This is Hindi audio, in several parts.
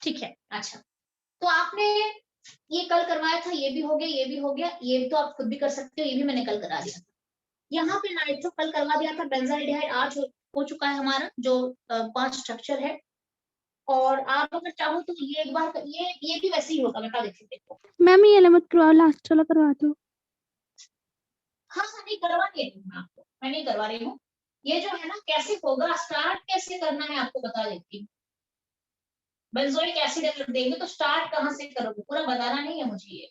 ठीक है। अच्छा, तो आपने ये कल करवाया था, ये भी हो गया, ये भी हो गया, ये तो आप खुद भी कर सकते हो, ये भी मैंने कल करा दिया था। यहाँ पे नाइट्रो कल करवा दिया था, बेंजाल्डिहाइड आज हो चुका है हमारा, जो 5 स्ट्रक्चर है। और आप अगर चाहो तो ये एक बार ये भी वैसे ही होगा, बता देती हूँ देखो। मैम ये मत करवाओ, लास्ट वाला करवा दो। हाँ हाँ, नहीं करवा रही हूँ मैं आपको, मैं नहीं करवा रही हूँ। ये जो है ना कैसे होगा, स्टार्ट कैसे करना है आपको बता देती हूँ। बेंजोइक एसिड अगर देंगे तो स्टार्ट कहाँ से करोगे, पूरा बताना नहीं है मुझे ये।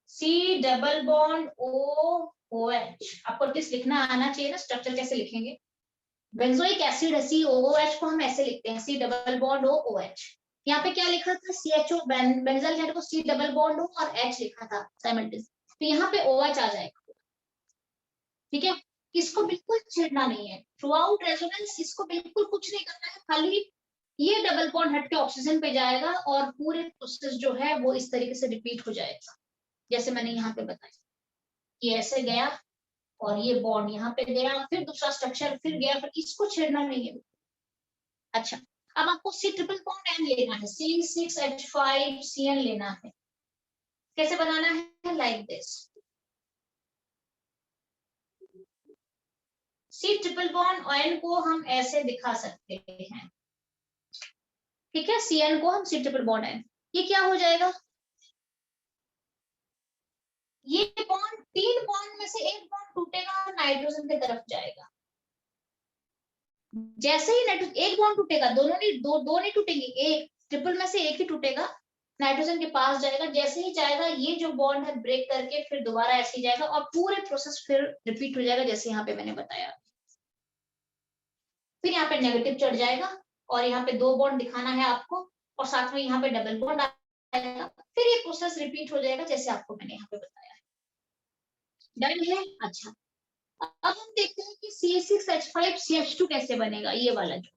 C डबल बॉन्ड OH, आपको एटलीस्ट लिखना आना चाहिए ना, स्ट्रक्चर कैसे लिखेंगे। बेंजोइक एसिड है COOH को हम ऐसे लिखते हैं, C डबल बॉन्ड OH। यहाँ पे क्या लिखा था, CHO, बेंजाल्डिहाइड को C डबल बॉन्ड O और H लिखा था साइमल्टेनियस, तो यहाँ पे OH आ जाएगा। ठीक है, इसको बिल्कुल छेड़ना नहीं है थ्रू आउट रेजोनेंस, इसको बिल्कुल कुछ नहीं करना है, खाली ये डबल बॉन्ड हट के ऑक्सीजन पे जाएगा और पूरे प्रोसेस जो है वो इस तरीके से रिपीट हो जाएगा जैसे मैंने यहाँ पे बताया। ये ऐसे गया और ये बॉन्ड यहाँ पे गया, फिर दूसरा स्ट्रक्चर फिर गया, फिर इसको छेड़ना नहीं है। अच्छा, अब आपको C ट्रिपल बॉन्ड N लेना है, C6H5CN लेना है। कैसे बनाना है, like this. C triple bond N को हम ऐसे दिखा सकते हैं, ठीक है, Cn को हम C ट्रिपल बॉन्ड N, ये क्या हो जाएगा, ये बॉन्ड 3 बॉन्ड में से एक बॉन्ड टूटेगा और नाइट्रोजन की तरफ जाएगा। जैसे ही एक बॉन्ड टूटेगा, दोनों नहीं दो नहीं टूटेंगे, एक ट्रिपल में से एक ही टूटेगा, नाइट्रोजन के पास जाएगा, जैसे ही जाएगा ये जो बॉन्ड है ब्रेक करके फिर दोबारा ऐसे ही जाएगा और पूरे प्रोसेस फिर रिपीट हो जाएगा जैसे यहाँ पे मैंने बताया। फिर यहाँ पे नेगेटिव चढ़ जाएगा और यहाँ पे 2 बॉन्ड दिखाना है आपको और साथ में यहाँ पे डबल बॉन्ड आएगा, फिर ये प्रोसेस रिपीट हो जाएगा जैसे आपको मैंने यहाँ पे बताया। डन है। अच्छा, अब हम देखते हैं कि C6H5CH2 कैसे बनेगा, ये वाला जो,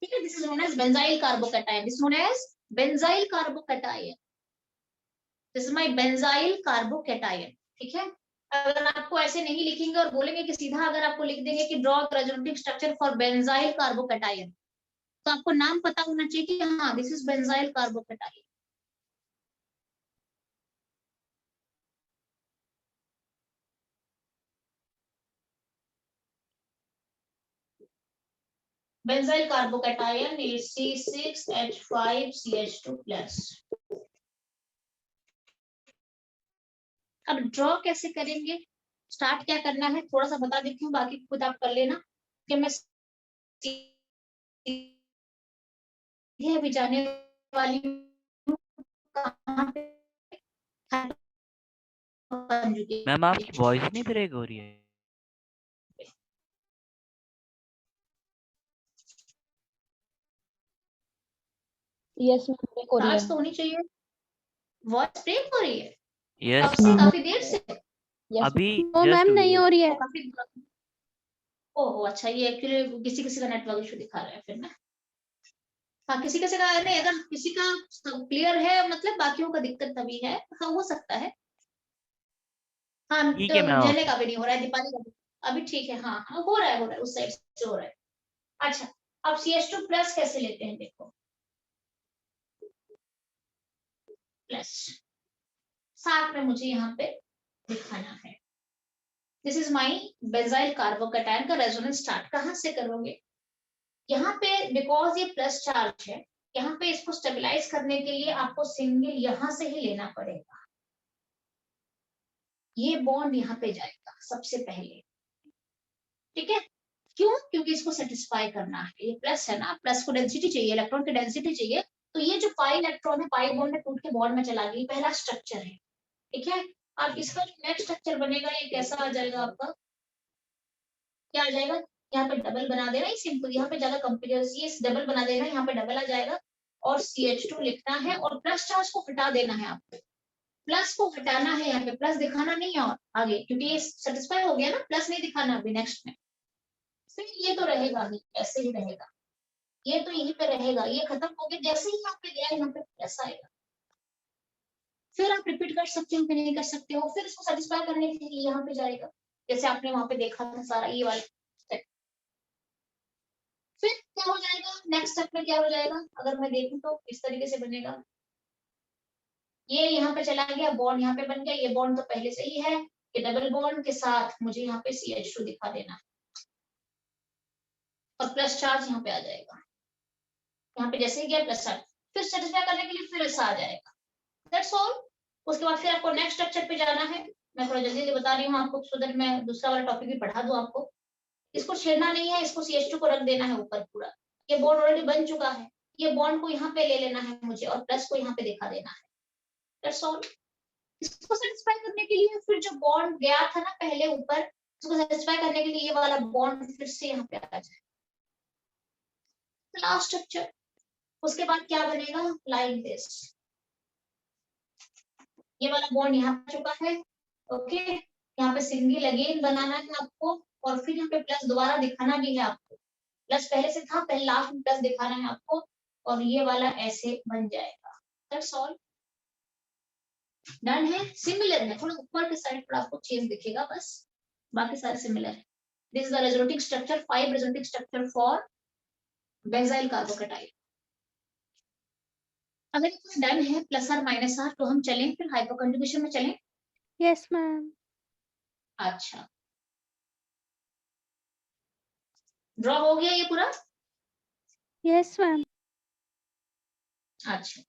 ठीक है, this is known as benzyl carbocation, this known as benzyl carbocation, this is my benzyl carbocation. ठीक है, अगर आपको ऐसे नहीं लिखेंगे और बोलेंगे कि सीधा अगर आपको लिख देंगे कि draw resonative structure for benzyl carbocation, तो आपको नाम पता होना चाहिए कि हाँ this is benzyl carbocation. Benzyl carbocation is C6H5CH2+। अब ड्रॉ कैसे करेंगे, स्टार्ट क्या करना है थोड़ा सा बता देती हूँ, बाकी खुद आप कर लेना कि मैं अभी जाने वाली हूँ कहाँ पे, मैम आपकी वॉइस नहीं ब्रेक हो रही है। यस मैम, ब्रेक हो रही आवाज है। तो होनी चाहिए, वॉइस ब्रेक हो रही है यस कब से, काफी देर से। अभी ओ मैम जस्ट नहीं हो रही है। काफी, ओह अच्छा, ये एक्चुअली किसी किसी का नेटवर्क इशू दिखा रहा है फिर ना। हाँ, किसी किसी का नहीं, अगर किसी का क्लियर है मतलब बाकियों का दिक्कत तभी है, हाँ हो सकता है। हाँ, ठीक तो है मैम। जले का भी नहीं हो रहा है, दीपाली का भी अभी ठीक है, हाँ हाँ हो रहा है उस साइड से हो रहा है। अच्छा, अब CH2+ कैसे लेते हैं, देखो प्लस, साथ में मुझे यहाँ पे दिखाना है, this is my benzyl carbocation का रेजोनेंस स्टार्ट कहाँ से करोगे, यहाँ पे बिकॉज ये प्लस चार्ज है, यहाँ पे इसको स्टेबलाइज करने के लिए आपको सिंगल यहाँ से ही लेना पड़ेगा, ये बॉन्ड यहाँ पे जाएगा सबसे पहले, ठीक है, क्यों, क्योंकि इसको सेटिस्फाई करना है, ये प्लस है ना, प्लस को डेंसिटी चाहिए, इलेक्ट्रॉन की डेंसिटी चाहिए, तो ये जो पाई इलेक्ट्रॉन है पाई बॉन्ड में टूट के बॉन्ड में चला गया, पहला स्ट्रक्चर है, ठीक है। अब इसका जो नेक्स्ट स्ट्रक्चर बनेगा ये कैसा आ जाएगा आपका, क्या आ जाएगा, यहाँ पे डबल बना देना, ये सिंपल, यहाँ पे ज्यादा कंप्लीकेटेड, ये डबल बना देना, यहाँ पे डबल आ जाएगा और CH2 लिखना है और प्लस चार्ज को हटा देना है आपको, प्लस को हटाना है, यहाँ पे प्लस दिखाना नहीं है और आगे, क्योंकि ये सेटिस्फाई हो गया ना, प्लस नहीं दिखाना अभी नेक्स्ट में, फिर ये तो रहेगा ही, ऐसे ही रहेगा, ये तो यहीं पे रहेगा, ये खत्म हो गया, जैसे ही यहाँ पे गया यहाँ पे प्लस आएगा, फिर आप रिपीट कर सकते हो कि नहीं कर सकते हो, फिर इसको सेटिस्फाई करने के लिए यहाँ पे जाएगा, जैसे आपने वहां पे देखा था सारा ये वाला, नेक्स्ट स्टेप में क्या हो जाएगा, अगर मैं देखूं तो इस तरीके से बनेगा, ये यहाँ पे चला गया, बॉन्ड यहाँ पे बन गया, ये बॉन्ड तो पहले से ही है, ये डबल बॉन्ड के साथ मुझे यहाँ पे CH2 दिखा देना है और प्लस चार्ज यहाँ पे आ जाएगा, यहाँ पे जैसे ही गया प्लस चार्ज, फिर सेटिस्फाई करने के लिए फिर ऐसा आ जाएगा, दैट्स ऑल। उसके बाद फिर आपको नेक्स्ट स्ट्रक्चर पे जाना है, मैं थोड़ा जल्दी जल्दी बता रही हूँ आपको सो दैट मैं दूसरा वाला टॉपिक भी पढ़ा दूं आपको। इसको छेड़ना नहीं है, इसको CH2 को रख देना है ऊपर पूरा, ये बॉन्ड ऑलरेडी बन चुका है, ये बॉन्ड को यहाँ पे ले लेना है मुझे और प्लस को यहाँ पे दिखा देना है, दैट्स ऑल। इसको सेटिस्फाई करने के लिए फिर जो बॉन्ड गया था ना पहले ऊपर, उसको सेटिस्फाई करने के लिए ये वाला बॉन्ड फिर से यहाँ पे आ जाए, लास्ट स्ट्रक्चर। उसके बाद क्या बनेगा, लाइक दिस, ये वाला बॉन्ड यहाँ पे चुका है, ओके, यहाँ पे सिंगल अगेन बनाना है आपको और फिर यहाँ पे प्लस दोबारा दिखाना भी है आपको, प्लस पहले से था, पहले लास्ट में प्लस दिखाना है आपको और ये वाला ऐसे बन जाएगा, दैट्स ऑल, डन है। सिमिलर है, थोड़ा ऊपर के साइड पर आपको चेंज दिखेगा बस, बाकी सारे सिमिलर है। This is the resonating structure, 5 resonating structure for benzyl carbocation. अगर ये डन है प्लस आर माइनस आर तो हम चलें फिर हाइपोकंजुगेशन में चलें। Yes ma'am. अच्छा, ड्रॉ हो गया ये पूरा? Yes ma'am. अच्छा,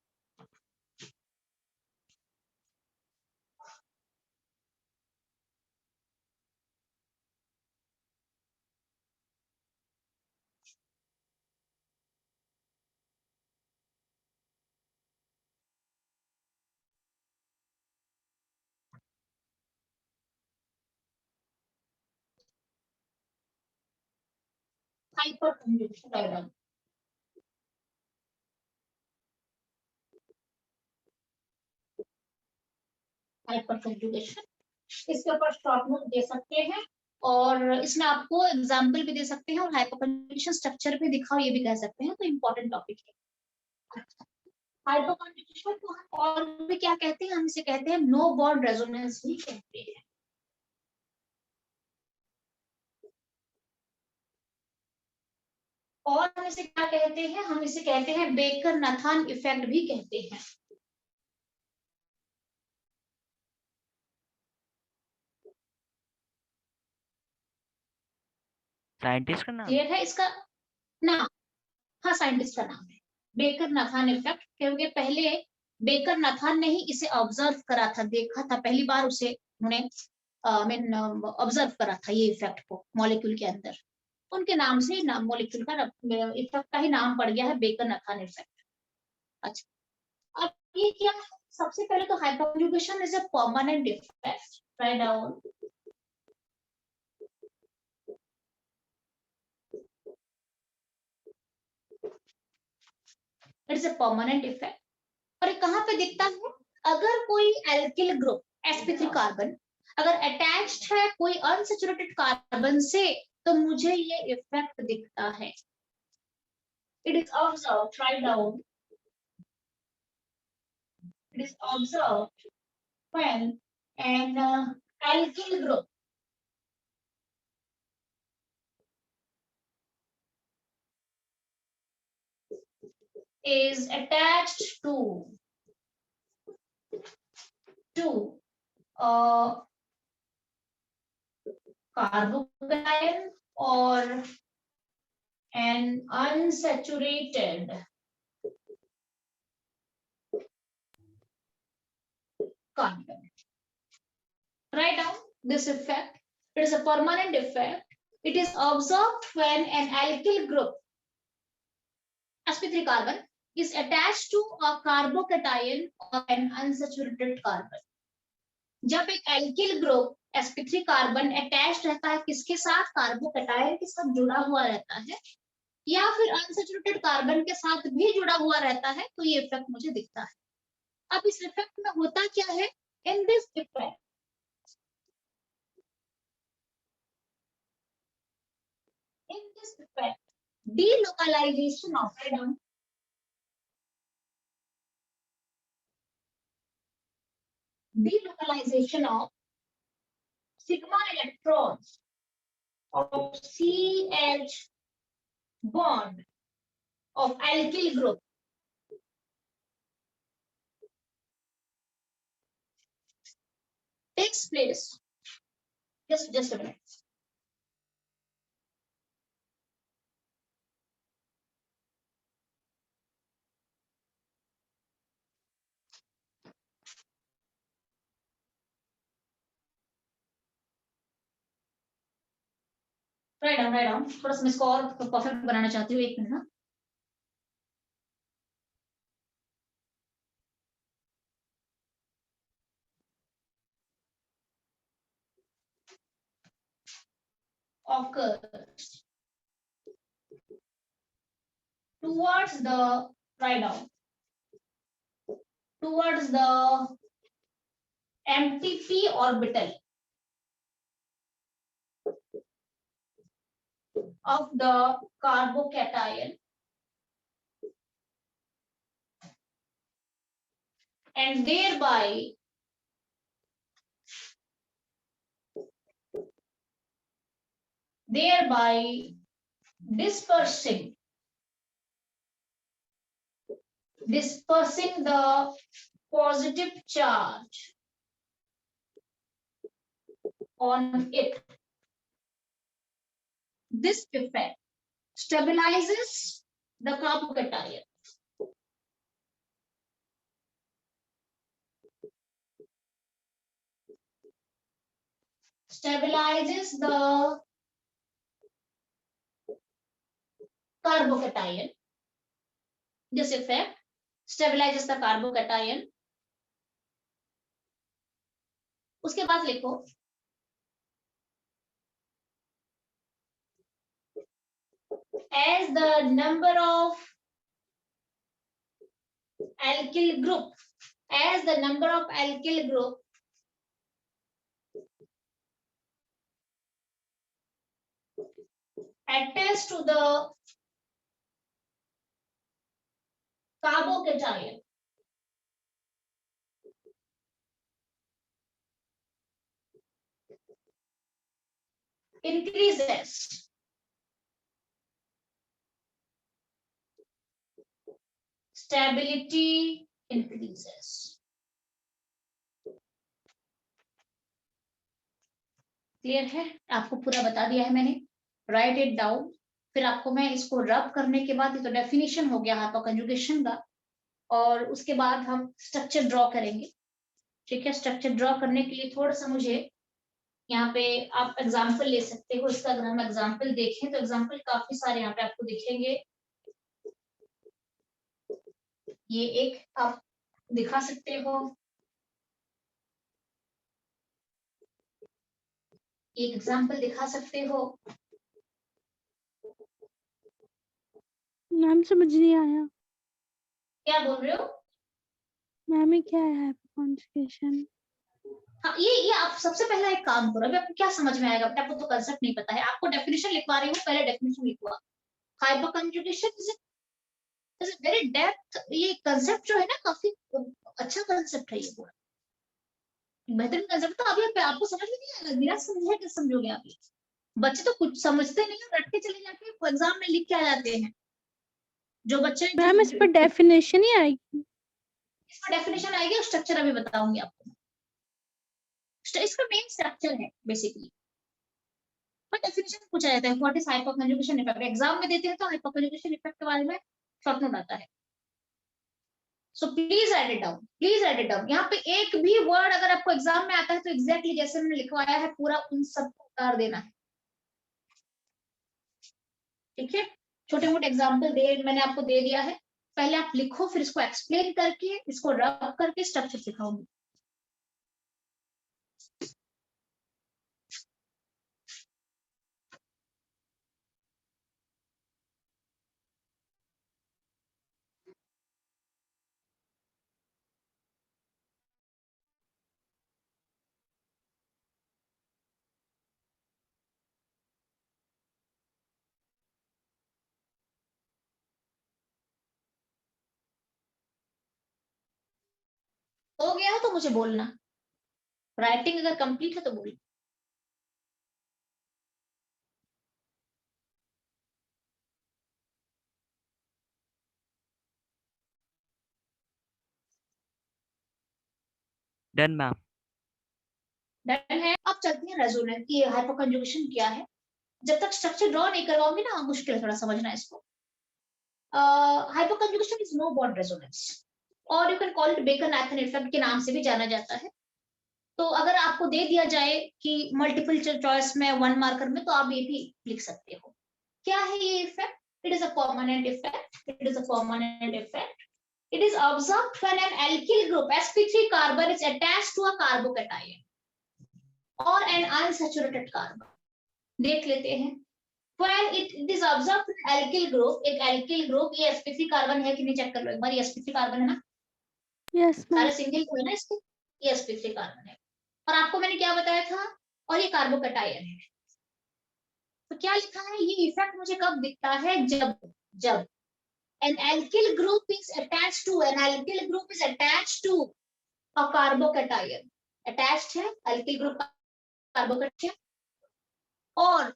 हाइपोकंजुगेशन डायग्राम, हाइपोकंजुगेशन, इसके ऊपर शॉर्ट नोट दे सकते हैं और इसमें आपको एग्जांपल भी दे सकते हैं और हाइपोकंजुगेशन स्ट्रक्चर भी दिखाओ ये भी कह सकते हैं, तो इम्पोर्टेंट टॉपिक है। हाइपोकंजुगेशन को हम और भी क्या कहते हैं, हम इसे कहते हैं नो बॉन्ड रेजोनेंस भी कहते हैं। और हम इसे क्या कहते हैं, हम इसे कहते हैं बेकर नथान इफेक्ट भी कहते हैं। साइंटिस्ट का नाम? क्लियर है इसका नाम? हाँ, साइंटिस्ट का नाम है बेकर नथान इफेक्ट, क्योंकि पहले बेकर नथान ने ही इसे ऑब्जर्व करा था, देखा था पहली बार उसे उन्होंने ऑब्जर्व करा था ये इफेक्ट को मॉलिक्यूल के अंदर, उनके नाम से नाम मॉलिक्यूल का इफेक्ट का ही नाम पड़ गया है बेकर नथान इफेक्ट। अच्छा, अब ये क्या है, सबसे पहले तो hyperconjugation is a permanent effect, right down, it's a permanent effect. और ये कहाँ पे दिखता है, अगर कोई एल्किल ग्रुप sp3 कार्बन अगर अटैच्ड है कोई अनसैचुरेटेड कार्बन से तो मुझे ये इफेक्ट दिखता है। It is observed, write down, it is observed when an alkyl group is attached to carbocation or an unsaturated carbon. Write down this effect. It is a permanent effect. It is observed when an alkyl group sp3 carbon is attached to a carbocation or an unsaturated carbon. जब एक alkyl group sp3 carbon attach रहता है किसके साथ, कार्बोकेटायन के साथ जुड़ा हुआ रहता है या फिर अनसैचुरेटेड कार्बन के साथ भी जुड़ा हुआ रहता है, तो ये इफेक्ट मुझे दिखता है। अब इस इफेक्ट में होता क्या है, in this effect delocalization of iodine, delocalization of sigma electrons of CH bond of alkyl group takes place. Just a minute. Write down थोड़ा सा मैं इसको और परफेक्ट बनाना चाहती हूँ, एक मिनट ना। Occurs towards the, write down, towards the empty p orbital of the carbocation and thereby dispersing the positive charge on it. This effect stabilizes the carbocation. Stabilizes the carbocation. This effect stabilizes the carbocation. उसके बाद लिखो as the number of alkyl group attached to the carbocation increases, stability increases. Clear है? आपको पूरा बता दिया है मैंने। Right it down. फिर आपको मैं इसको रब करने के बाद, ये तो डेफिनेशन हो गया हाइपर कंजुगेशन का, और उसके बाद हम स्ट्रक्चर ड्रॉ करेंगे। ठीक है, स्ट्रक्चर ड्रॉ करने के लिए थोड़ा सा मुझे यहाँ पे आप एग्जाम्पल ले सकते हो। इसका अगर हम एग्जाम्पल देखें तो एग्जाम्पल काफी सारे यहाँ पे आपको दिखेंगे। ये एक आप दिखा सकते हो, एक एग्जाम्पल दिखा सकते हो। मैम समझ नहीं आया। क्या बोल रहे हो? मैम ये क्या है कॉन्जुगेशन? हाँ, ये आप सबसे पहला एक काम करो। अभी आपको क्या समझ में आएगा? आपको तो कंसेप्ट नहीं पता है। आपको डेफिनेशन लिखवा रही हूँ, पहले डेफिनेशन लिखवा। Hyper conjugation is very depth. ये कंसेप्ट जो है ना, काफी अच्छा कंसेप्ट है। ये पूरा बेहतरीन कंसेप्ट। तो अभी आपको समझ में नहीं आएगा, बिना समझे कैसे समझोगे आप? बच्चे तो कुछ समझते नहीं है, रट के चले जाके एग्जाम में लिख के आ जाते हैं। जो बच्चे मैम इस पर डेफिनेशन ही आएगी? इसका डेफिनेशन आएगी और स्ट्रक्चर अभी बताऊंगी आपको। इसका मेन स्ट्रक्चर है बेसिकली, पर डेफिनेशन पूछा जाता है what is hyper conjugation effect. Exam में देते हैं तो हाइपर कंजुगेशन इफेक्ट के बारे में शॉर्ट नोट आता है। So please right it down, please right it down. यहाँ पे एक भी वर्ड अगर आपको एग्जाम में आता है तो एग्जैक्टली जैसे मैंने लिखवाया है पूरा उन सबको उतार देना है। ठीक है, छोटे मोटे एग्जाम्पल मैंने आपको दे दिया है। पहले आप लिखो, फिर इसको एक्सप्लेन करके, इसको रब करके स्ट्रक्चर सिखाऊंगी। हो गया हो तो मुझे बोलना। राइटिंग अगर कंप्लीट है तो बोलना। Done ma'am. डन है। अब चलते हैं रेजोनेंस की हाइपोकंजुगेशन क्या है। जब तक स्ट्रक्चर ड्रॉ नहीं करवाऊंगी ना, मुश्किल है थोड़ा समझना इसको। हाइपोकंजुगेशन इज नो बॉन्ड रेजोनेंस, और you can call it baker-Nathan effect के नाम से भी जाना जाता है। तो अगर आपको दे दिया जाए कि मल्टीपल चॉइस में 1 मार्कर में, तो आप ये भी लिख सकते हो। क्या है ये effect? It is a permanent effect. It is a permanent effect. It is observed when an alkyl group sp3 carbon is attached to a carbocation or an unsaturated carbon. देख लेते हैं। When it is observed in alkyl group, एक alkyl group, ये sp3 कार्बन है कि नहीं चेक कर लो एक बार। ये sp3 कार्बन है ना, Yes, ma'am. सारे सिंगल है ना इसके, ये sp3 कार्बन है। और आपको मैंने क्या बताया था, और ये कार्बोकैटायन है। तो क्या लिखा है, ये इफेक्ट मुझे कब दिखता है, जब an alkyl group is attached to a carbocation. Attached है alkyl group कार्बोकैटायन, और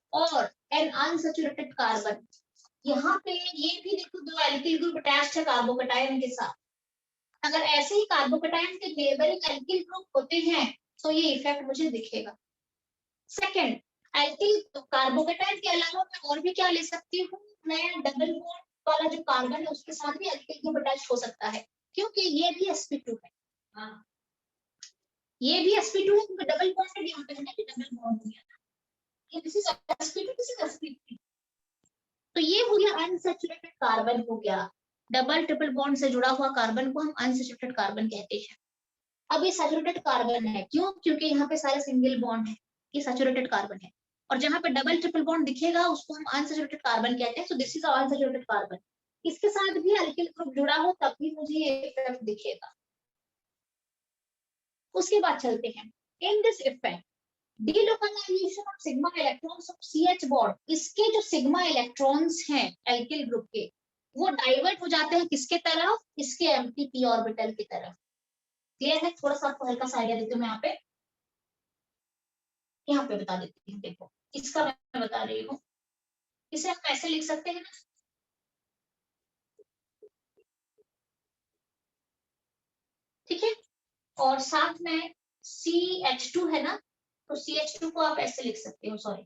an unsaturated कार्बन। यहाँ पे ये भी देखो, दो alkyl group अटैच्ड है कार्बोकैटायन के साथ। अगर ऐसे ही कार्बोकैटायन के नेबरिंग alkyl group होते हैं तो ये इफेक्ट मुझे दिखेगा। सेकंड, alkyl कार्बोकैटायन के अलावा मैं और भी क्या ले सकती हूँ, मैं डबल बॉन्ड वाला जो कार्बन है उसके साथ भी alkyl group अटैच हो सकता है, क्योंकि ये भी sp2 है। हाँ, ये भी sp2 है, क्योंकि डबल बॉन्ड है, यहाँ पे है ना डबल बॉन्ड हो गया। ये this is sp2, this is sp3। तो ये हो गया अनसैचुरेटेड कार्बन हो गया। डबल ट्रिपल बॉन्ड से जुड़ा हुआ कार्बन को हम अनसैचुरेटेड कार्बन कहते हैं। अब ये सैचुरेटेड कार्बन है, क्यों? क्योंकि यहाँ पे सारे सिंगल बॉन्ड है, ये सैचुरेटेड कार्बन है। और जहां पे डबल ट्रिपल बॉन्ड दिखेगा उसको हम अनसैचुरेटेड कार्बन कहते हैं। So this is unsaturated carbon. इसके साथ भी अल्किल ग्रुप जुड़ा हो तब भी मुझे ये इफेक्ट दिखेगा। उसके बाद चलते हैं, in this effect delocalisation of sigma electrons of CH bond, इसके जो सिग्मा इलेक्ट्रॉन्स हैं एल्किल ग्रुप के, वो डाइवर्ट हो जाते हैं किसके तरफ, इसके एम्प्टी p ऑर्बिटल की तरफ। क्लियर है? थोड़ा सा आपको हल्का सा आइडिया देती हूँ मैं यहाँ पे बता देती हूँ। देखो इसका मैं बता रही हूँ, इसे हम ऐसे लिख सकते हैं ना, ठीक है। और साथ में CH2 है ना, तो CH2 को आप ऐसे लिख सकते हो, सॉरी।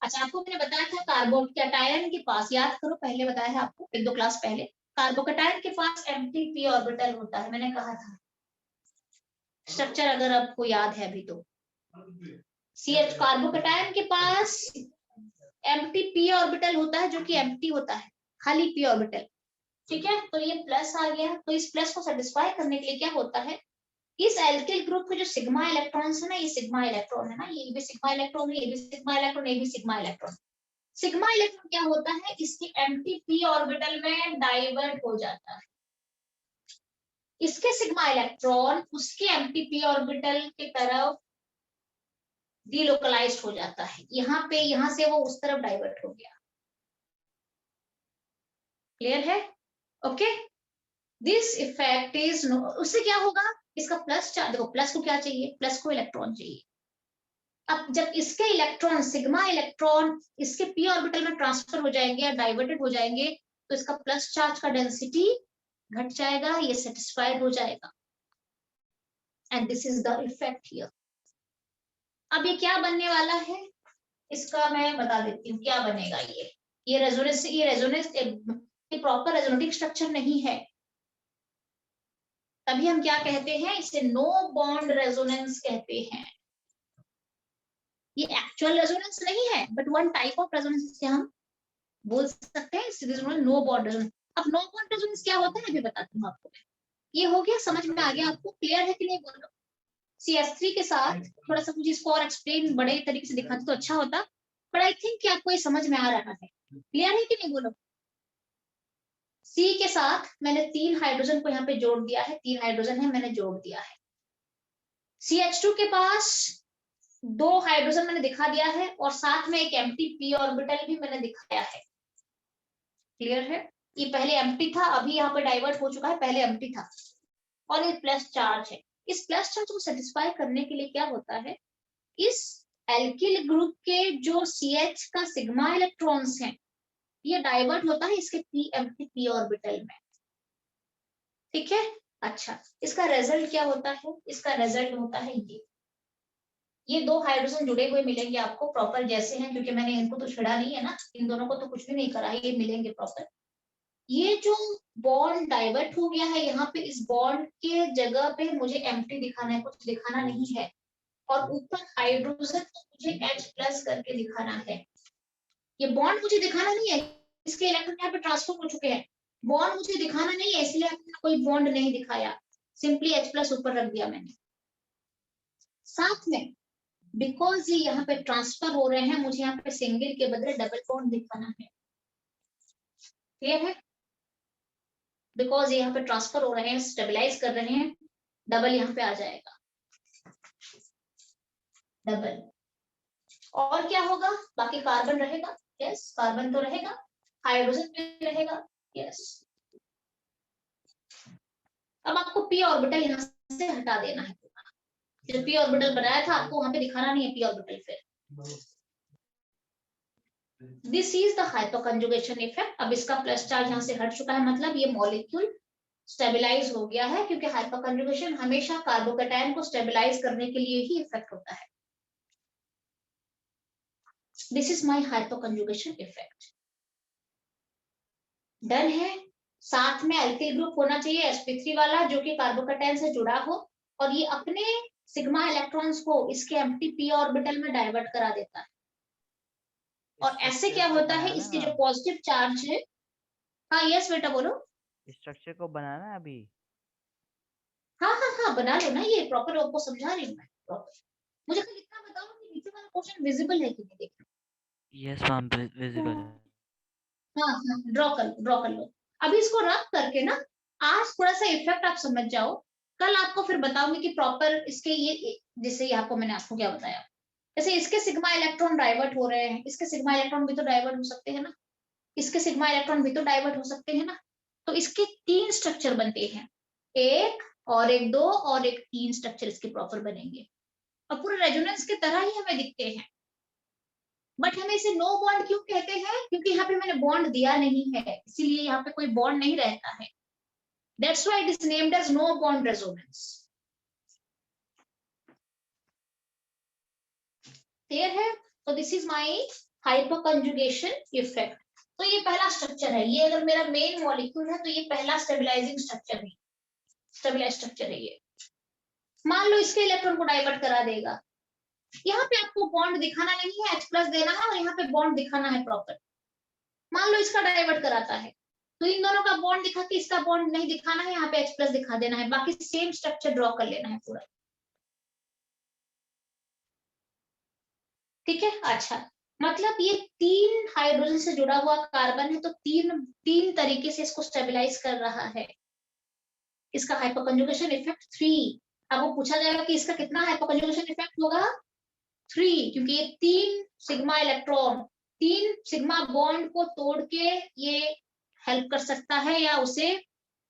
अच्छा, आपको मैंने बताया था कार्बोकैटायन के पास, याद करो पहले बताया है आपको, एक दो क्लास पहले, कार्बोकैटायन के पास एम्प्टी p ऑर्बिटल होता है, मैंने कहा था स्ट्रक्चर, अगर आपको याद है अभी तो। CH कार्बोकैटायन के पास एम्प्टी p ऑर्बिटल होता है, जो कि एम्प्टी होता है, खाली p ऑर्बिटल, ठीक है। तो ये प्लस आ गया, तो इस प्लस को सेटिस्फाई करने के लिए क्या होता है, इस एल्किल ग्रुप के जो सिग्मा इलेक्ट्रॉन्स है ना, ये सिग्मा इलेक्ट्रॉन है ना, ये भी सिग्मा इलेक्ट्रॉन है, ये भी सिग्मा इलेक्ट्रॉन, ये भी सिग्मा इलेक्ट्रॉन। सिग्मा इलेक्ट्रॉन क्या होता है, इसके एम्प्टी p ऑर्बिटल में डाइवर्ट हो जाता है। इसके सिग्मा इलेक्ट्रॉन उसके एम्प्टी p ऑर्बिटल की तरफ डिलोकलाइज्ड हो जाता है, यहाँ पे, यहाँ से वो उस तरफ डाइवर्ट हो गया। क्लियर है? ओके, दिस इफेक्ट इज, उससे क्या होगा, इसका प्लस चार्ज, देखो प्लस को क्या चाहिए, प्लस को इलेक्ट्रॉन चाहिए। अब जब इसके इलेक्ट्रॉन, सिग्मा इलेक्ट्रॉन इसके p ऑर्बिटल में ट्रांसफर हो जाएंगे या डाइवर्टेड हो जाएंगे, तो इसका प्लस चार्ज का डेंसिटी घट जाएगा, ये सेटिस्फाइड हो जाएगा। And this is the effect here. अब ये क्या बनने वाला है, इसका मैं बता देती हूँ क्या बनेगा। ये रेजोनेंस, ये प्रॉपर रेजोनेटिक स्ट्रक्चर नहीं है, तभी हम क्या कहते हैं, इसे नो बॉन्ड रेजोनेंस कहते हैं। ये एक्चुअल रेजोनेंस नहीं है, but one type of resonance से हम बोल सकते हैं नो बॉन्ड रेजोनेंस। अब नो बॉन्ड रेजोनेंस क्या होता है अभी बताती हूँ आपको। ये हो गया, समझ में आ गया आपको, क्लियर है कि नहीं बोलो। CH3 के साथ थोड़ा सा मुझे इसको और एक्सप्लेन बड़े तरीके से दिखाते तो अच्छा होता, बट आई थिंक कि आपको ये समझ में आ रहा है। क्लियर है कि नहीं बोलो। C के साथ मैंने 3 हाइड्रोजन को यहाँ पे जोड़ दिया है, 3 हाइड्रोजन है मैंने जोड़ दिया है। CH2 के पास 2 हाइड्रोजन मैंने दिखा दिया है, और साथ में एक एम्प्टी p ऑर्बिटल भी मैंने दिखाया है। क्लियर है? ये पहले एम्प्टी था, अभी यहाँ पे डाइवर्ट हो चुका है, पहले एम्प्टी था, और ये प्लस चार्ज है। इस प्लस चार्ज को सेटिस्फाई करने के लिए क्या होता है, इस एल्किल ग्रुप के जो CH का सिग्मा इलेक्ट्रॉन्स हैं, ये डाइवर्ट होता है इसके एम्प्टी p ऑर्बिटल में, ठीक है। अच्छा, इसका रिजल्ट क्या होता है? इसका रिजल्ट होता है ये दो हाइड्रोजन जुड़े हुए मिलेंगे आपको प्रॉपर जैसे हैं, क्योंकि मैंने इनको तो छेड़ा नहीं है ना, इन दोनों को तो कुछ भी नहीं करा है, ये मिलेंगे प्रॉपर। ये जो बॉन्ड डाइवर्ट हो गया है यहाँ पे, इस बॉन्ड के जगह पे मुझे एम्प्टी दिखाना है, कुछ दिखाना नहीं है, और ऊपर हाइड्रोजन को मुझे H+ करके दिखाना है। ये बॉन्ड मुझे दिखाना नहीं है, इसके इलेक्ट्रॉन यहाँ पे ट्रांसफर हो चुके हैं, बॉन्ड मुझे दिखाना नहीं है, इसलिए आपने कोई बॉन्ड नहीं दिखाया, सिंपली H+ ऊपर रख दिया मैंने। साथ में बिकॉज ये यहाँ पे ट्रांसफर हो रहे हैं, मुझे यहाँ पे सिंगल के बदले डबल बॉन्ड दिखाना है। क्लियर है? बिकॉज ये यहाँ पे ट्रांसफर हो रहे हैं, स्टेबलाइज कर रहे हैं, डबल यहाँ पे आ जाएगा, डबल। और क्या होगा? बाकी कार्बन रहेगा, यस कार्बन तो रहेगा, हाइड्रोजन भी रहेगा, यस। अब आपको पी ऑर्बिटल यहाँ से हटा देना है, जो पी ऑर्बिटल बनाया था आपको वहां पे दिखाना नहीं है पी ऑर्बिटल फिर। This is the hyperconjugation effect. अब इसका प्लस चार्ज यहाँ से हट चुका है, मतलब ये मॉलिक्यूल स्टेबलाइज हो गया है, क्योंकि हाइपोकंजुगेशन हमेशा कार्बोकैटायन को स्टेबलाइज करने के लिए ही इफेक्ट होता है। This is my hyperconjugation effect. Done है। साथ में अल्किल ग्रुप होना चाहिए sp3 वाला, जो कि कार्बोकैटायन से जुड़ा हो, और ये अपने सिग्मा इलेक्ट्रॉन्स को इसके एम्प्टी p ऑर्बिटल में डाइवर्ट करा देता है। और ऐसे क्या होता है, इसके जो पॉजिटिव चार्ज है, हाँ यस बेटा बोलो। स्ट्रक्चर को बनाना है अभी। हाँ हाँ हाँ बना लो ना, ये प्रॉपर आपको समझा रही हूँ मैं प्रॉपर। मुझे खाली इतना बताओ कि नीचे वाला क्वेश्चन विजिबल है कि नहीं, देखना। यस मैम विजिबल है। हाँ हाँ ड्रॉ कर लो। अभी इसको रब करके ना, आज थोड़ा सा इफेक्ट आप समझ जाओ, कल आपको फिर बताऊंगी कि प्रॉपर इसके ये, जैसे ये आपको मैंने आपको क्या बताया, जैसे इसके सिग्मा इलेक्ट्रॉन डाइवर्ट हो रहे हैं, इसके सिग्मा इलेक्ट्रॉन भी तो डाइवर्ट हो सकते हैं ना, इसके सिग्मा इलेक्ट्रॉन भी तो डाइवर्ट हो सकते हैं ना। तो इसके 3 स्ट्रक्चर बनते हैं, एक और एक 2 और एक 3 स्ट्रक्चर इसके प्रॉपर बनेंगे, और पूरे रेजोनेंस की तरह ही हमें दिखते हैं। बट हमें इसे नो बॉन्ड क्यों कहते हैं? क्योंकि यहाँ पे मैंने बॉन्ड दिया नहीं है, इसीलिए यहाँ पे कोई बॉन्ड नहीं रहता है। That's why it is named as no bond resonance. Clear है? तो this is my hyperconjugation effect. तो ये पहला स्ट्रक्चर है, ये अगर मेरा मेन मॉलिक्यूल है तो ये पहला स्टेबलाइजिंग स्ट्रक्चर है, स्टेबलाइज स्ट्रक्चर है ये। मान लो इसके इलेक्ट्रॉन को डाइवर्ट करा देगा, यहाँ पे आपको बॉन्ड दिखाना नहीं है, H+ देना है, और यहाँ पे बॉन्ड दिखाना है प्रॉपर। मान लो इसका डाइवर्ट कराता है, तो इन दोनों का बॉन्ड दिखा के इसका बॉन्ड नहीं दिखाना है, यहाँ पे H+ दिखा देना है, बाकी सेम स्ट्रक्चर ड्रॉ कर लेना है पूरा। ठीक है? अच्छा, मतलब ये 3 हाइड्रोजन से जुड़ा हुआ कार्बन है, तो तीन तरीके से इसको स्टेबलाइज कर रहा है। इसका हाइपोकंजुगेशन इफेक्ट 3। अब वो पूछा जाएगा कि इसका कितना हाइपोकंजुगेशन इफेक्ट होगा? 3, क्योंकि ये 3 सिग्मा इलेक्ट्रॉन 3 सिग्मा बॉन्ड को तोड़ के ये हेल्प कर सकता है या उसे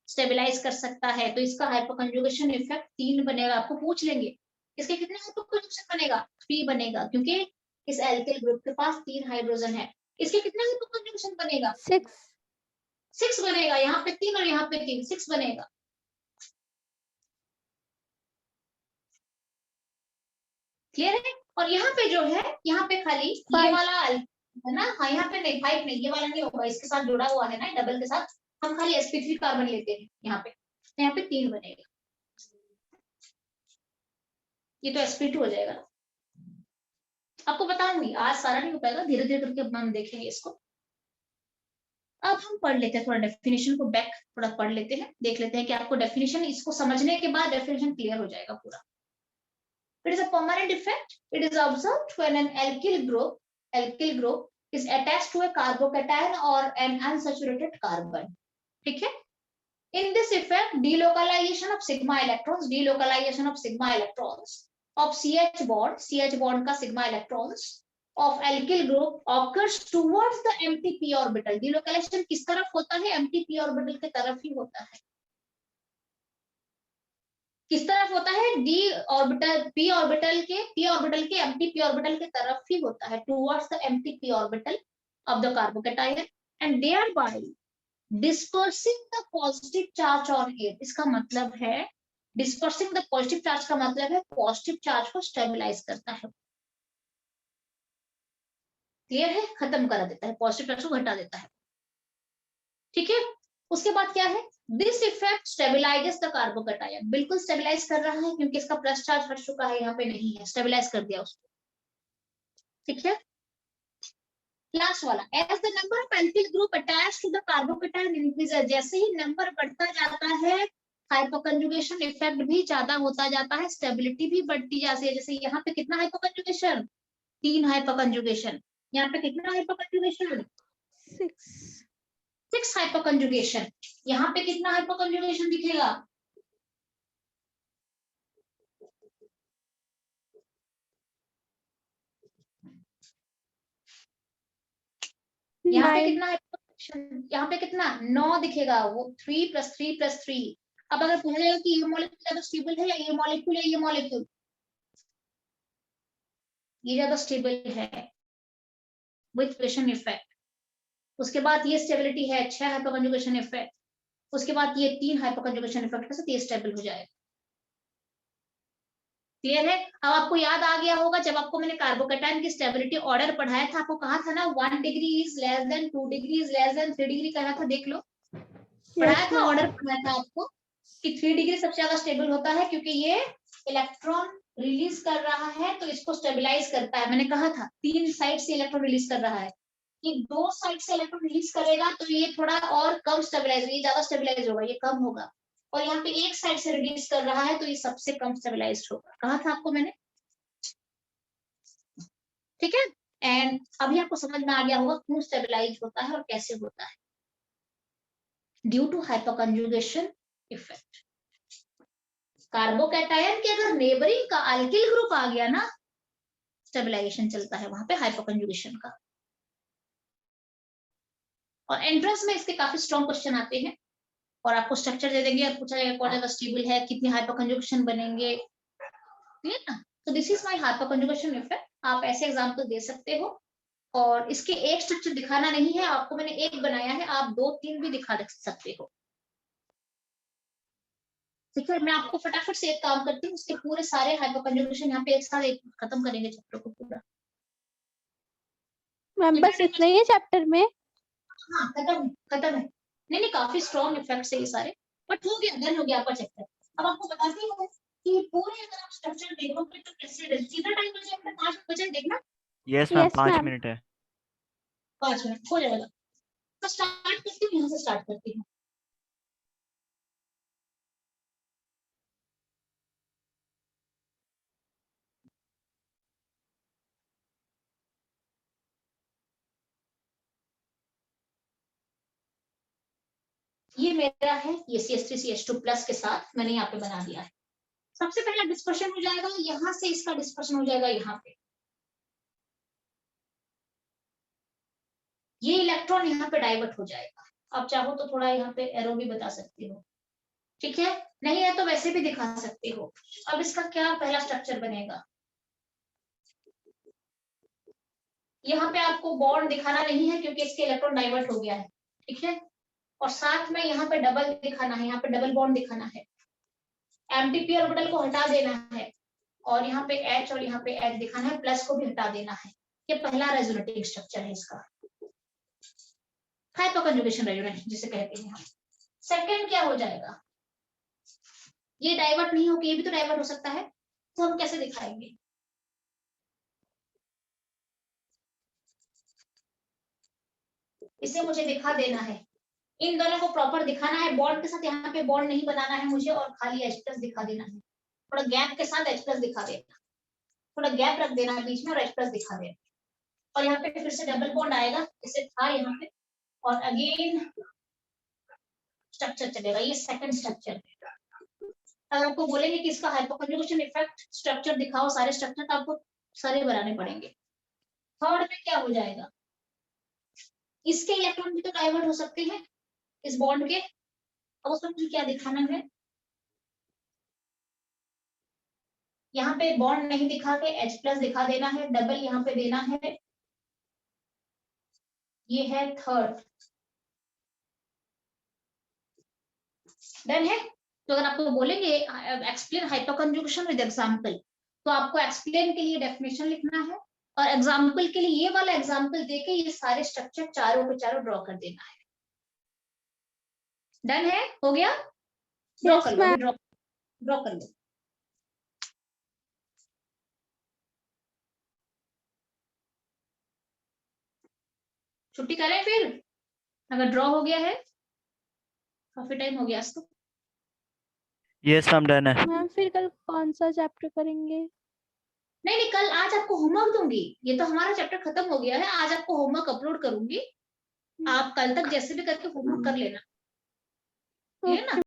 स्टेबलाइज कर सकता है, तो इसका हाइपोकंजुगेशन इफेक्ट 3 बनेगा। आपको पूछ लेंगे इसके कितने हाइपोकंजुगेशन बनेगा? 3 बनेगा, क्योंकि इस एल्किल ग्रुप के पास 3 हाइड्रोजन है। इसके कितने हाइपोकंजुगेशन बनेगा? 6 बनेगा, यहाँ पे 3 और यहाँ पे 3, 6 बनेगा। क्लियर है? और यहाँ पे जो है, यहाँ पे खाली ये वाला है ना, हाँ यहाँ पे नहीं 5 नहीं, ये वाला नहीं होगा, इसके साथ जुड़ा हुआ है ना डबल के साथ, हम खाली sp3 कार्बन लेते हैं यहाँ पे, तो यहाँ पे 3 बनेगा, ये तो sp2 हो जाएगा। आपको बताऊंगी, आज सारा नहीं हो पाएगा, धीरे धीरे करके हम देखेंगे इसको। अब हम पढ़ लेते हैं थोड़ा डेफिनेशन को, बैक थोड़ा पढ़ लेते हैं, देख लेते हैं कि आपको डेफिनेशन, इसको समझने के बाद डेफिनेशन क्लियर हो जाएगा पूरा। It is a permanent effect. It is observed when an alkyl group is attached to a carbocation or an unsaturated carbon. ठीक है? In this effect, delocalization of sigma electrons of CH bond का sigma electrons of alkyl group occurs towards the empty p orbital. Delocalization किस तरफ होता है? empty p orbital के तरफ ही होता है। किस तरफ होता है? p ऑर्बिटल के empty p ऑर्बिटल के तरफ ही होता है, towards the empty p orbital of the carbocation, and thereby dispersing the positive charge on it, इसका मतलब है डिस्पर्सिंग द पॉजिटिव चार्ज का मतलब है पॉजिटिव चार्ज को स्टेबलाइज करता है। क्लियर है, खत्म करा देता है, पॉजिटिव चार्ज को घटा देता है। ठीक है, उसके बाद क्या है, this effect stabilises the carbocation, बिल्कुल स्टेबलाइज कर रहा है क्योंकि इसका प्लस चार्ज हट चुका है, यहाँ पे नहीं है, स्टेबलाइज कर दिया उसको। ठीक है, लास्ट वाला, as the number of alkyl group attached to the carbocation increases, जैसे ही नंबर बढ़ता जाता है हाइपोकंजुगेशन इफेक्ट भी ज्यादा होता जाता है, स्टेबिलिटी भी बढ़ती जाती है। जैसे यहाँ पे कितना हाइपोकंजुगेशन, 3 हाइपोकंजुगेशन, यहाँ पे कितना हाइपोकंजुगेशन, 6 हाइपोकंजुगेशन, यहाँ पे कितना हाइपोकंजुगेशन दिखेगा, यहाँ पे कितना हाइपोकंजुगेशन, यहाँ पे कितना 9 दिखेगा, वो 3 + 3 + 3। अब अगर पूछा जाएगा कि ये मॉलिक्यूल ज्यादा स्टेबल है या ये मॉलिक्यूल, या ये मॉलिक्यूल, ये ज्यादा स्टेबल है विथ फ्रिक्शन इफेक्ट, उसके बाद ये स्टेबिलिटी है 6 हाइपोकंजुगेशन इफेक्ट, उसके बाद ये 3 हाइपोकंजुगेशन इफेक्ट के साथ ये स्टेबल हो जाएगा। क्लियर है, अब आपको याद आ गया होगा जब आपको मैंने कार्बोकैटायन की स्टेबिलिटी ऑर्डर पढ़ाया था, आपको कहा था ना 1 degree is less than 2 degree is less than 3 degree कहा था, देख लो पढ़ाया था, ऑर्डर पढ़ाया था आपको कि 3 डिग्री सबसे ज्यादा स्टेबल होता है क्योंकि ये इलेक्ट्रॉन रिलीज कर रहा है तो इसको स्टेबलाइज करता है। मैंने कहा था 3 साइड से इलेक्ट्रॉन रिलीज कर रहा है, ये 2 साइड से इलेक्ट्रॉन रिलीज करेगा तो ये थोड़ा और कम स्टेबलाइज, ये ज्यादा स्टेबलाइज होगा, ये कम होगा, और यहाँ पे एक साइड से रिलीज कर रहा है तो ये सबसे कम स्टेबलाइज्ड होगा, कहा था आपको मैंने। ठीक है, एंड अभी आपको समझ में आ गया होगा क्यों स्टेबलाइज होता है और कैसे होता है, ड्यू टू हाइपोकंजुगेशन इफेक्ट। कार्बोकैटायन के अगर नेबरिंग का अल्किल ग्रुप आ गया ना, स्टेबलाइजेशन चलता है वहां पे हाइपोकंजुगेशन का। और एंट्रेंस में इसके काफी स्ट्रॉन्ग क्वेश्चन आते हैं और आपको स्ट्रक्चर दे देंगे और पूछा जाएगा कौन ज्यादा स्टेबल है, कितने हाइपोकंजुगेशन बनेंगे, ठीक है ना। तो this is my hyperconjugation effect, आप ऐसे एग्जाम्पल दे सकते हो। और इसके एक स्ट्रक्चर दिखाना नहीं है आपको, मैंने एक बनाया है, आप 2-3 भी दिखा सकते हो। ठीक है, मैं आपको फटाफट से एक काम करती हूँ, उसके पूरे सारे हाइपोकंजुगेशन यहाँ पे एक साथ एक खत्म करेंगे चैप्टर को पूरा। मैम बस इतना ही है चैप्टर में? हाँ खत्म है। नहीं काफी स्ट्रॉन्ग इफेक्ट्स है ये सारे, बट हो गया, डन हो गया आपका चैप्टर। अब आपको बताती हूँ कि पूरे अगर आप स्ट्रक्चर देखोगे तो कैसे सीधा टाइम बच जाएगा, 5 बचे देखना। Yes ma'am, Yes, 5 ma'am. Minute है। 5 मिनट हो जाएगा। तो स्टार्ट करती हूँ, यहाँ से स्टार्ट करती हूँ। ये मेरा है, ये CH3CH2+ के साथ मैंने यहाँ पे बना दिया है। सबसे पहला डिस्पर्शन हो जाएगा यहाँ से, इसका डिस्पर्शन हो जाएगा यहाँ पे, ये इलेक्ट्रॉन यहाँ पे डाइवर्ट हो जाएगा। आप चाहो तो थोड़ा यहाँ पे एरो भी बता सकते हो, ठीक है, नहीं है तो वैसे भी दिखा सकते हो। अब इसका क्या पहला स्ट्रक्चर बनेगा, यहाँ पे आपको बॉन्ड दिखाना नहीं है क्योंकि इसके इलेक्ट्रॉन डाइवर्ट हो गया है, ठीक है। और साथ में यहाँ पे डबल दिखाना है, यहाँ पे डबल बॉन्ड दिखाना है, एम्प्टी ऑर्बिटल को हटा देना है, और यहाँ पे H और यहाँ पे H दिखाना है, प्लस को भी हटा देना है। ये पहला रेजोनेटिंग स्ट्रक्चर है इसका, हाइपोकंजुगेशन रेजोनेंस जिसे कहते हैं हम। सेकंड क्या हो जाएगा, ये डाइवर्ट नहीं होगा, ये भी तो डाइवर्ट हो सकता है, तो हम कैसे दिखाएंगे, इसे मुझे दिखा देना है, इन दोनों को प्रॉपर दिखाना है, बॉन्ड के साथ यहाँ पे बॉन्ड नहीं बनाना है मुझे, और खाली H+ दिखा देना है, थोड़ा गैप के साथ H+ दिखा देना, थोड़ा गैप रख देना बीच में और H+ दिखा देना, और यहाँ पे फिर से डबल बॉन्ड आएगा, जैसे था यहाँ पे, और अगेन स्ट्रक्चर चलेगा, ये सेकंड स्ट्रक्चर है। अगर आपको बोलेंगे कि इसका हाइपोकंजुगेशन इफेक्ट स्ट्रक्चर दिखाओ सारे स्ट्रक्चर, तो आपको सारे बनाने पड़ेंगे। थर्ड में क्या हो जाएगा, इसके इलेक्ट्रॉन भी तो डाइवर्ट हो सकते हैं इस बॉन्ड के, अब उसमें मुझे क्या दिखाना है, यहाँ पे बॉन्ड नहीं दिखा के H+ दिखा देना है, डबल यहाँ पे देना है, ये है थर्ड, डन है। तो अगर आपको बोलेंगे एक्सप्लेन हाइपरकंजुगेशन विद एग्जांपल, तो आपको एक्सप्लेन के लिए डेफिनेशन लिखना है और एग्जांपल के लिए ये वाला एग्जांपल देके ये सारे स्ट्रक्चर चारों के चारों ड्रॉ कर देना है। डन है, हो गया? ड्रॉ Yes, कर लो, ma'am. अभी ड्रॉ कर लो। छुट्टी करें फिर, अगर ड्रॉ हो गया है? काफी टाइम हो गया आज तो। यस मैम, डन है। मैम फिर कल कौन सा चैप्टर करेंगे? नहीं नहीं, कल आज आपको होमवर्क दूंगी, ये तो हमारा चैप्टर खत्म हो गया है, आज आपको होमवर्क अपलोड करूंगी, आप कल तक जैसे भी करके होमवर्क कर लेना, क्लियर ना?